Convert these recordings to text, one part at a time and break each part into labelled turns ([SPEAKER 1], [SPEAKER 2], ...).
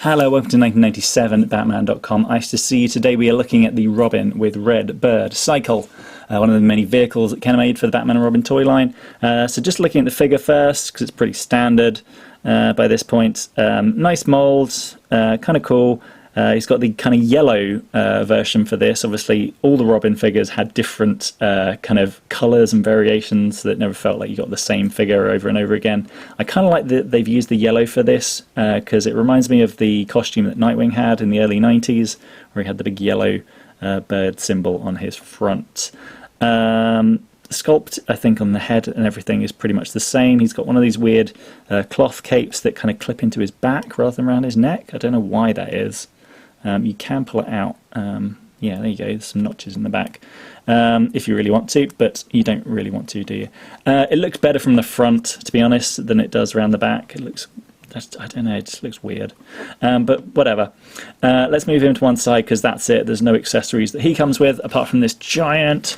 [SPEAKER 1] Hello, welcome to 1997batman.com. Nice to see you. Today we are looking at the Robin with Redbird cycle, one of the many vehicles that Ken made for the Batman and Robin toy line. So just looking at the figure first, because it's pretty standard by this point. Nice mould, kind of cool. He's got the kind of yellow version for this. Obviously, all the Robin figures had different kind of colours and variations, so that it never felt like you got the same figure over and over again. I kind of like that they've used the yellow for this, because it reminds me of the costume that Nightwing had in the early 90s, where he had the big yellow bird symbol on his front. Sculpt, I think, on the head and everything is pretty much the same. He's got one of these weird cloth capes that kind of clip into his back rather than around his neck. I don't know why that is. You can pull it out. Yeah, there you go. There's some notches in the back if you really want to, but you don't really want to, do you? It looks better from the front, to be honest, than it does around the back. It looks, I don't know, it just looks weird. But whatever. Let's move him to one side because that's it. There's no accessories that he comes with apart from this giant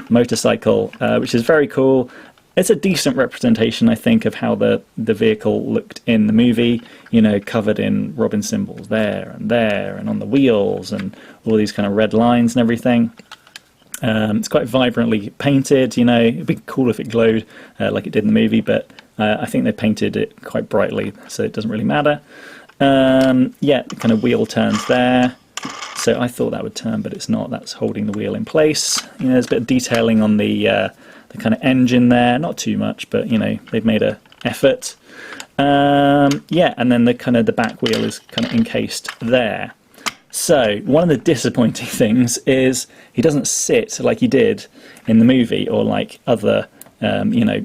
[SPEAKER 1] motorcycle, which is very cool. It's a decent representation, I think, of how the vehicle looked in the movie, you know, covered in Robin symbols there and on the wheels and all these kind of red lines and everything. It's quite vibrantly painted, you know. It'd be cool if it glowed like it did in the movie, but I think they painted it quite brightly, so it doesn't really matter. Yeah, the kind of wheel turns there. So I thought that would turn, but it's not. That's holding the wheel in place. You know, there's a bit of detailing on the kind of engine there. Not too much, but you know, they've made an effort. Yeah, and then the back wheel is kind of encased there. So one of the disappointing things is he doesn't sit like he did in the movie, or like other you know,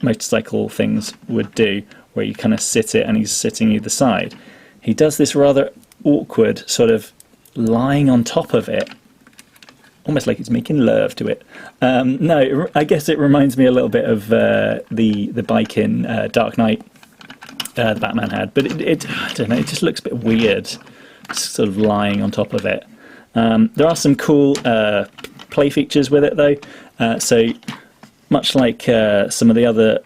[SPEAKER 1] motorcycle things would do, where you kind of sit it and he's sitting either side. He does this rather awkward sort of lying on top of it, almost like he's making love to it. No, I guess it reminds me a little bit of the bike in Dark Knight the Batman had, but I don't know, it just looks a bit weird, sort of lying on top of it. There are some cool play features with it though, so much like some of the other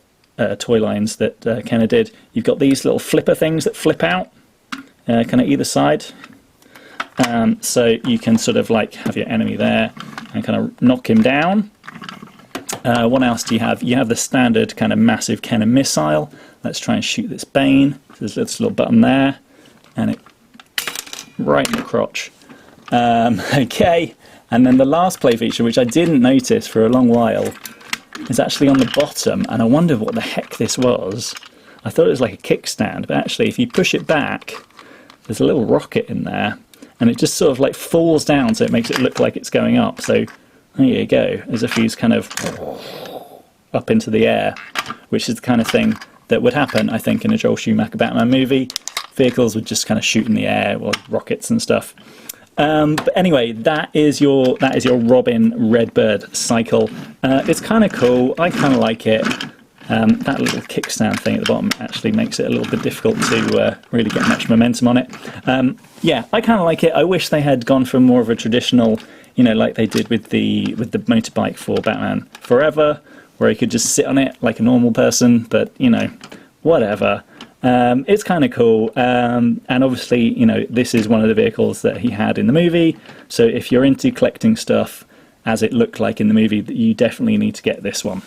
[SPEAKER 1] toy lines that Kenner did, you've got these little flipper things that flip out kind of either side. So you can sort of like have your enemy there and kind of knock him down. What else do you have? You have the standard kind of massive Kenner missile. Let's try and shoot this Bane. So there's this little button there, and it right in the crotch. Okay, and then the last play feature, which I didn't notice for a long while, is actually on the bottom, and I wondered what the heck this was. I thought it was like a kickstand, but actually if you push it back, there's a little rocket in there. And it just sort of like falls down, so it makes it look like it's going up. So there you go, as if he's kind of up into the air, which is the kind of thing that would happen, I think, in a Joel Schumacher Batman movie. Vehicles would just kind of shoot in the air, well, rockets and stuff. But anyway, that is your Robin Redbird cycle. It's kind of cool. I kind of like it. That little kickstand thing at the bottom actually makes it a little bit difficult to really get much momentum on it. Yeah, I kind of like it. I wish they had gone for more of a traditional, you know, like they did with the motorbike for Batman Forever, where he could just sit on it like a normal person. But you know, whatever. It's kind of cool, and obviously, you know, this is one of the vehicles that he had in the movie. So if you're into collecting stuff as it looked like in the movie, you definitely need to get this one.